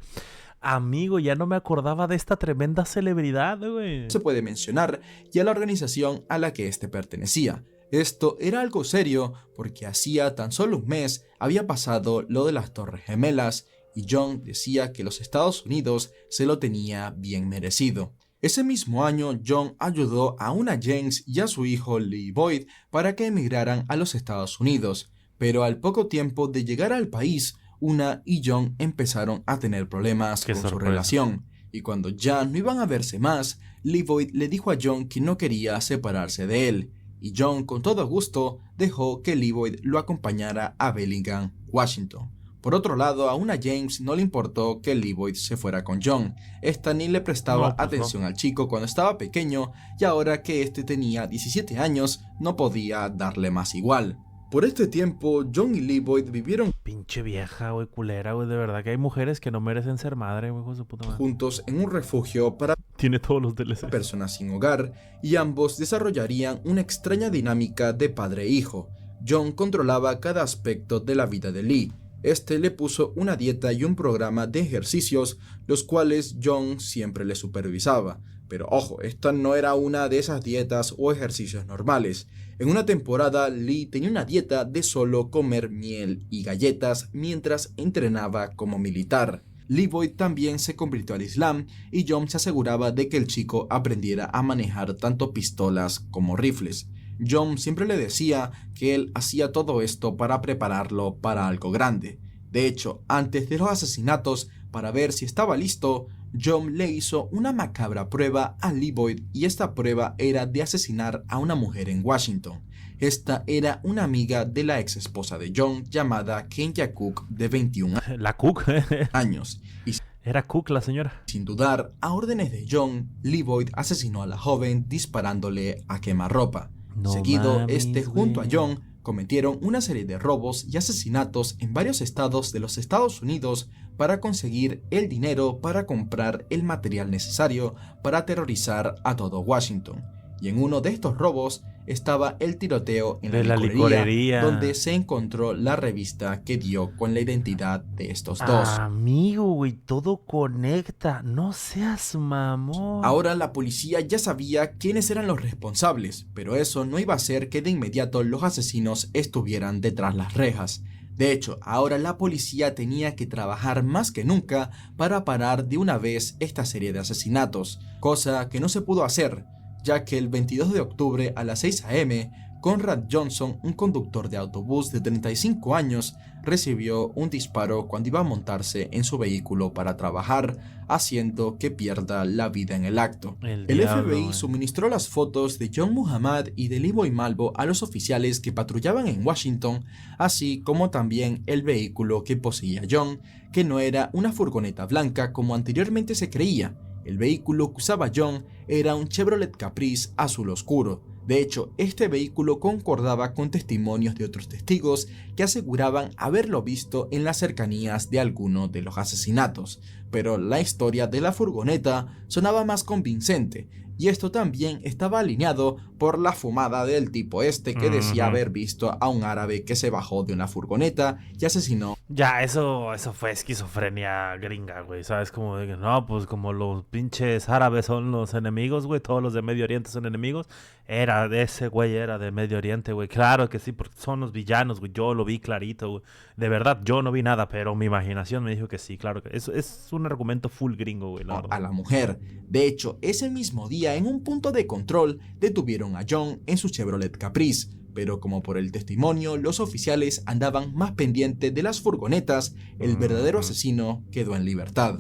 Amigo, ya no me acordaba de esta tremenda celebridad, güey. se puede mencionar, y a la organización a la que éste pertenecía. Esto era algo serio porque hacía tan solo un mes había pasado lo de las Torres Gemelas, y John decía que los Estados Unidos se lo tenía bien merecido. Ese mismo año, John ayudó a Una James y a su hijo Lee Boyd para que emigraran a los Estados Unidos, pero al poco tiempo de llegar al país, Una y John empezaron a tener problemas con su relación, y cuando ya no iban a verse más, Lee Boyd le dijo a John que no quería separarse de él, y John con todo gusto dejó que Lee Boyd lo acompañara a Bellingham, Washington. Por otro lado, a Una James no le importó que Lee Boyd se fuera con John. Esta ni le prestaba atención al chico cuando estaba pequeño, y ahora que este tenía 17 años, no podía darle más igual. Por este tiempo, John y Lee Boyd vivieron pinche vieja, güey, culera, güey. De verdad que hay mujeres que no merecen ser madre, güey, hijo de su puta madre. Juntos en un refugio para Tiene todos los DLCs. Personas sin hogar, y ambos desarrollarían una extraña dinámica de padre e hijo. John controlaba cada aspecto de la vida de Lee. Este le puso una dieta y un programa de ejercicios, los cuales John siempre le supervisaba. Pero ojo, esta no era una de esas dietas o ejercicios normales. En una temporada, Lee tenía una dieta de solo comer miel y galletas mientras entrenaba como militar. Lee Boyd también se convirtió al Islam, y John se aseguraba de que el chico aprendiera a manejar tanto pistolas como rifles. John siempre le decía que él hacía todo esto para prepararlo para algo grande. De hecho, antes de los asesinatos, para ver si estaba listo, John le hizo una macabra prueba a Lee Boyd, y esta prueba era de asesinar a una mujer en Washington. Esta era una amiga de la ex esposa de John llamada Kenya Cook, de 21 La Cook. años. Y Era Cook la señora. sin dudar, a órdenes de John, Lee Boyd asesinó a la joven disparándole a quemarropa. No Seguido, mames, junto a güey. John, cometieron una serie de robos y asesinatos en varios estados de los Estados Unidos para conseguir el dinero para comprar el material necesario para aterrorizar a todo Washington. Y en uno de estos robos estaba el tiroteo en la licorería, donde se encontró la revista que dio con la identidad de estos dos. Amigo, güey, todo conecta. No seas mamón. Ahora la policía ya sabía quiénes eran los responsables, pero eso no iba a hacer que de inmediato los asesinos estuvieran detrás las rejas. De hecho, ahora la policía tenía que trabajar más que nunca para parar de una vez esta serie de asesinatos, cosa que no se pudo hacer. ya que el 22 de octubre a las 6 a.m., Conrad Johnson, un conductor de autobús de 35 años, recibió un disparo cuando iba a montarse en su vehículo para trabajar, haciendo que pierda la vida en el acto. El El diablo, FBI güey. suministró las fotos de John Muhammad y de Leroy Malvo a los oficiales que patrullaban en Washington, así como también el vehículo que poseía John, que no era una furgoneta blanca como anteriormente se creía. El vehículo que usaba John era un Chevrolet Caprice azul oscuro. De hecho, este vehículo concordaba con testimonios de otros testigos que aseguraban haberlo visto en las cercanías de alguno de los asesinatos, pero la historia de la furgoneta sonaba más convincente, y esto también estaba alineado por la fumada del tipo este que decía haber visto a un árabe que se bajó de una furgoneta y asesinó. Ya, eso fue esquizofrenia gringa, güey. ¿Sabes? Como de que no, pues como los pinches árabes son los enemigos, güey. Todos los de Medio Oriente son enemigos. Ese güey era de Medio Oriente, güey. Claro que sí, porque son los villanos, güey. Yo lo vi clarito, güey. De verdad, yo no vi nada, pero mi imaginación me dijo que sí, claro que eso es un argumento full gringo, güey, la A verdad. la mujer. De hecho, ese mismo día en un punto de control detuvieron a John en su Chevrolet Caprice, pero como por el testimonio los oficiales andaban más pendientes de las furgonetas, el verdadero asesino quedó en libertad.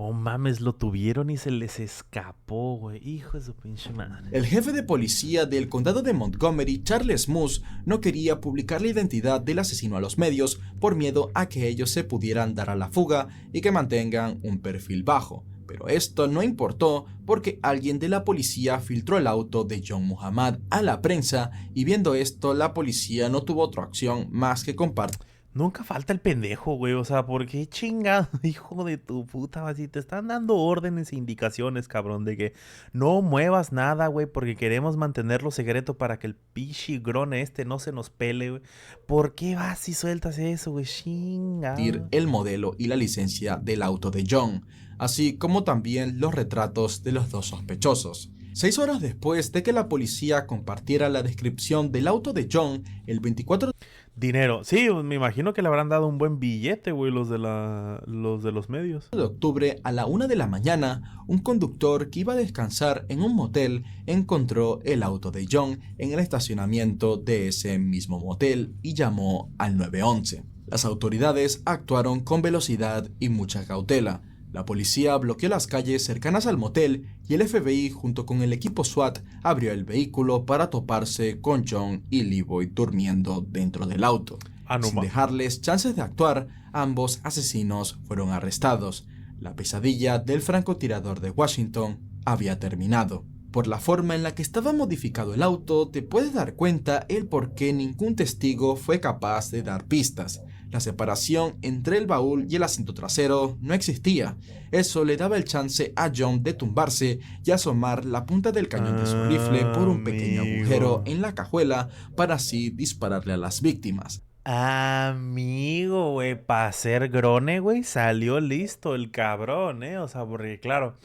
Oh mames, lo tuvieron y se les escapó, güey. Hijo de su pinche madre. El jefe de policía del condado de Montgomery, Charles Moose, no quería publicar la identidad del asesino a los medios por miedo a que ellos se pudieran dar a la fuga y que mantengan un perfil bajo. Pero esto no importó porque alguien de la policía filtró el auto de John Muhammad a la prensa y viendo esto la policía no tuvo otra acción más que compartir. Nunca falta el pendejo, güey. O sea, ¿por qué chingado, hijo de tu puta? Si te están dando órdenes e indicaciones, cabrón, de que no muevas nada, güey, porque queremos mantenerlo secreto para que el pichigrone este no se nos pele, güey. ¿Por qué vas y sueltas eso, güey? Chinga. El modelo y la licencia del auto de John, así como también los retratos de los dos sospechosos. 6 horas después de que la policía compartiera la descripción del auto de John, el 24 Dinero. Sí, me imagino que le habrán dado un buen billete, güey, los de los medios. de octubre a la 1 de la mañana, un conductor que iba a descansar en un motel encontró el auto de John en el estacionamiento de ese mismo motel y llamó al 911. Las autoridades actuaron con velocidad y mucha cautela. La policía bloqueó las calles cercanas al motel y el FBI junto con el equipo SWAT abrió el vehículo para toparse con John y Leroy durmiendo dentro del auto. Sin dejarles chances de actuar, ambos asesinos fueron arrestados. La pesadilla del francotirador de Washington había terminado. Por la forma en la que estaba modificado el auto, te puedes dar cuenta el por qué ningún testigo fue capaz de dar pistas. La separación entre el baúl y el asiento trasero no existía. Eso le daba el chance a John de tumbarse y asomar la punta del cañón de su rifle por un pequeño agujero en la cajuela para así dispararle a las víctimas. Amigo, güey, para ser grone, güey, salió listo el cabrón, ¿eh? O sea, porque claro,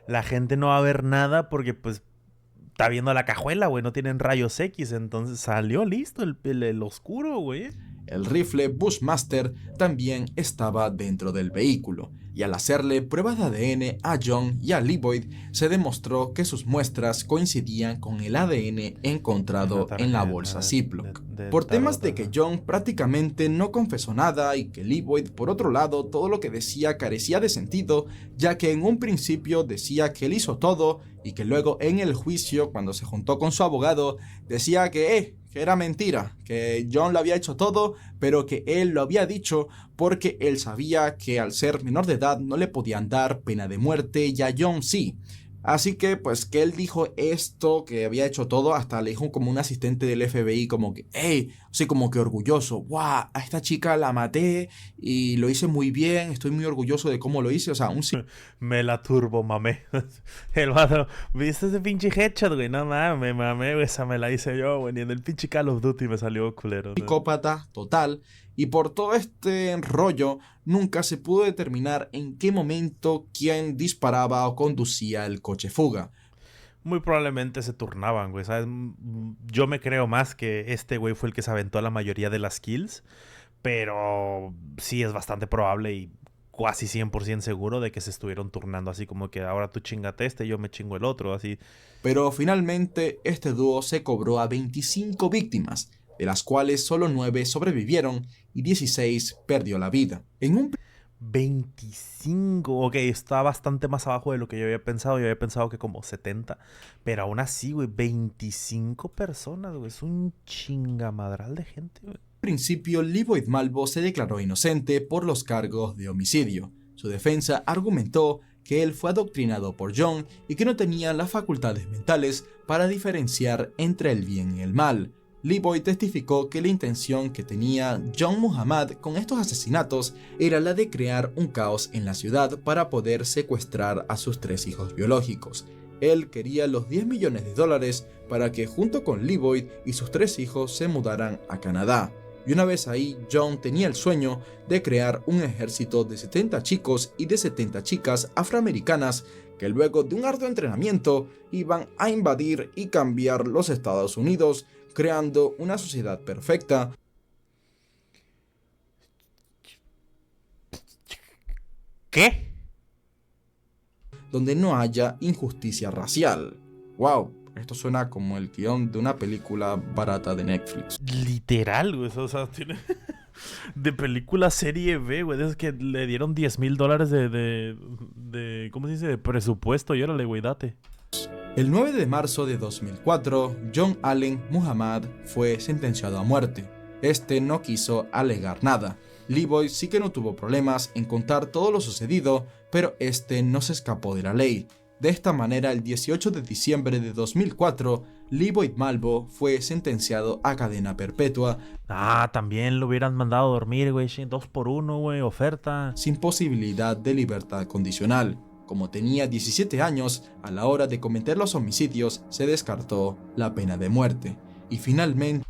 la gente no va a ver nada porque pues está viendo la cajuela, güey, no tienen rayos X, entonces salió listo el oscuro, güey. El rifle Bushmaster también estaba dentro del vehículo, y al hacerle pruebas de ADN a John y a Leroy, se demostró que sus muestras coincidían con el ADN encontrado en la bolsa Ziploc. Por temas de que John prácticamente no confesó nada y que Leroy, por otro lado, todo lo que decía carecía de sentido, ya que en un principio decía que él hizo todo y que luego en el juicio, cuando se juntó con su abogado, decía que era mentira, que John lo había hecho todo, pero que él lo había dicho porque él sabía que al ser menor de edad no le podían dar pena de muerte y a John sí. Así que pues que él dijo esto, que había hecho todo, hasta le dijo como un asistente del FBI como que, así como que orgulloso, wow, a esta chica la maté y lo hice muy bien, estoy muy orgulloso de cómo lo hice, o sea, un Me la turbo, mamé. El vato, ¿viste ese pinche headshot, güey? No mames, me mamé, güey, esa me la hice yo, güey, ni en el pinche Call of Duty me salió culero, ¿no? Psicópata total, y por todo este rollo nunca se pudo determinar en qué momento quién disparaba o conducía el coche fuga. Muy probablemente se turnaban, güey, ¿sabes? Yo me creo más que este güey fue el que se aventó la mayoría de las kills, pero sí es bastante probable y casi 100% seguro de que se estuvieron turnando, así como que ahora tú chingate este, yo me chingo el otro, así. Pero finalmente este dúo se cobró a 25 víctimas, de las cuales solo 9 sobrevivieron y 16 perdió la vida. En un 25, ok, está bastante más abajo de lo que yo había pensado. Yo había pensado que como 70, pero aún así, güey, 25 personas, güey, es un chingamadral de gente, güey. principio, Leavoyd Malvo se declaró inocente por los cargos de homicidio. Su defensa argumentó que él fue adoctrinado por John y que no tenía las facultades mentales para diferenciar entre el bien y el mal. Leavoyd testificó que la intención que tenía John Muhammad con estos asesinatos era la de crear un caos en la ciudad para poder secuestrar a sus 3 hijos biológicos. Él quería los $10 millones para que junto con Leavoyd y sus 3 hijos se mudaran a Canadá. Y una vez ahí, John tenía el sueño de crear un ejército de 70 chicos y de 70 chicas afroamericanas que luego de un arduo entrenamiento iban a invadir y cambiar los Estados Unidos, creando una sociedad perfecta. ¿Qué? Donde no haya injusticia racial. ¡Wow! Esto suena como el guión de una película barata de Netflix. Literal, güey, o sea, tiene... de película serie B, güey, es que le dieron $10,000 de ¿cómo se dice? De presupuesto y órale, güey, date. El 9 de marzo de 2004, John Allen Muhammad fue sentenciado a muerte. Este no quiso alegar nada. Leavoyd sí que no tuvo problemas en contar todo lo sucedido, pero este no se escapó de la ley. De esta manera, el 18 de diciembre de 2004, Leavoyd Malvo fue sentenciado a cadena perpetua. También lo hubieran mandado a dormir, güey, 2 por 1, güey, oferta. Sin posibilidad de libertad condicional. Como tenía 17 años, a la hora de cometer los homicidios, se descartó la pena de muerte. Y finalmente...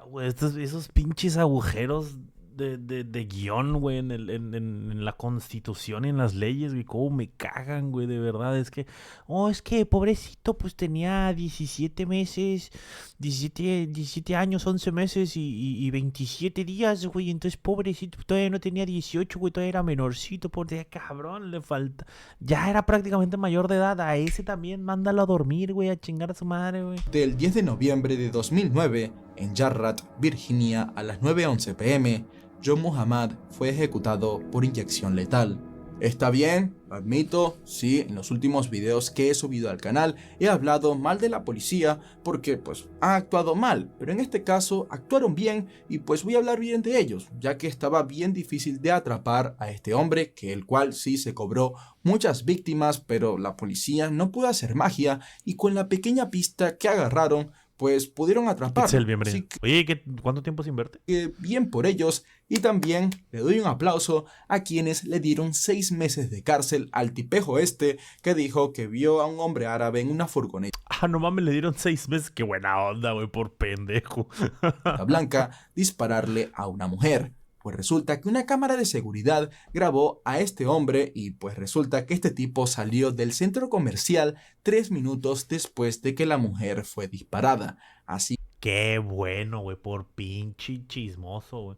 Güey, esos pinches agujeros de guión, güey, en la constitución y en las leyes, güey, cómo me cagan, güey, de verdad, es que pobrecito, pues tenía 17 meses, 17 años, 11 meses y 27 días, güey, entonces pobrecito, todavía no tenía 18, güey, todavía era menorcito, porque cabrón, le falta, ya era prácticamente mayor de edad, a ese también, mándalo a dormir, güey, a chingar a su madre, güey. Del 10 de noviembre de 2009, en Jarratt, Virginia, a las 9:11 p.m., John Muhammad fue ejecutado por inyección letal. Está bien, lo admito, sí, en los últimos videos que he subido al canal he hablado mal de la policía porque pues han actuado mal, pero en este caso actuaron bien y pues voy a hablar bien de ellos, ya que estaba bien difícil de atrapar a este hombre, que el cual sí se cobró muchas víctimas, pero la policía no pudo hacer magia y con la pequeña pista que agarraron, pues pudieron atraparlo. Así que, oye, ¿cuánto tiempo se invierte? Bien por ellos, y también le doy un aplauso a quienes le dieron 6 meses de cárcel al tipejo este que dijo que vio a un hombre árabe en una furgoneta no mames, le dieron 6 meses, qué buena onda, güey, por pendejo. blanca dispararle a una mujer. Pues resulta que una cámara de seguridad grabó a este hombre y pues resulta que este tipo salió del centro comercial 3 minutos después de que la mujer fue disparada. Así qué bueno, güey, por pinche chismoso, güey.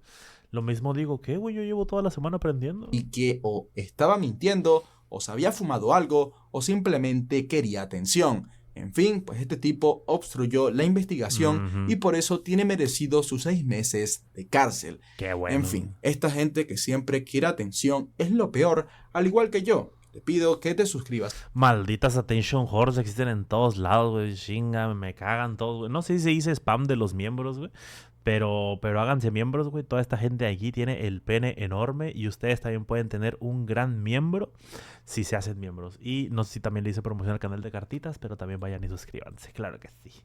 Lo mismo digo, ¿qué, güey? Yo llevo toda la semana aprendiendo. y que o estaba mintiendo, o se había fumado algo, o simplemente quería atención. En fin, pues este tipo obstruyó la investigación y por eso tiene merecido sus 6 meses de cárcel. Qué bueno. En fin, esta gente que siempre quiere atención es lo peor, al igual que yo. Te pido que te suscribas. Malditas attention whores existen en todos lados, güey. Chinga, me cagan todos, güey. No sé si se dice spam de los miembros, güey. Pero háganse miembros, güey. Toda esta gente aquí tiene el pene enorme y ustedes también pueden tener un gran miembro si se hacen miembros. Y no sé si también le hice promoción al canal de cartitas, pero también vayan y suscríbanse. Claro que sí.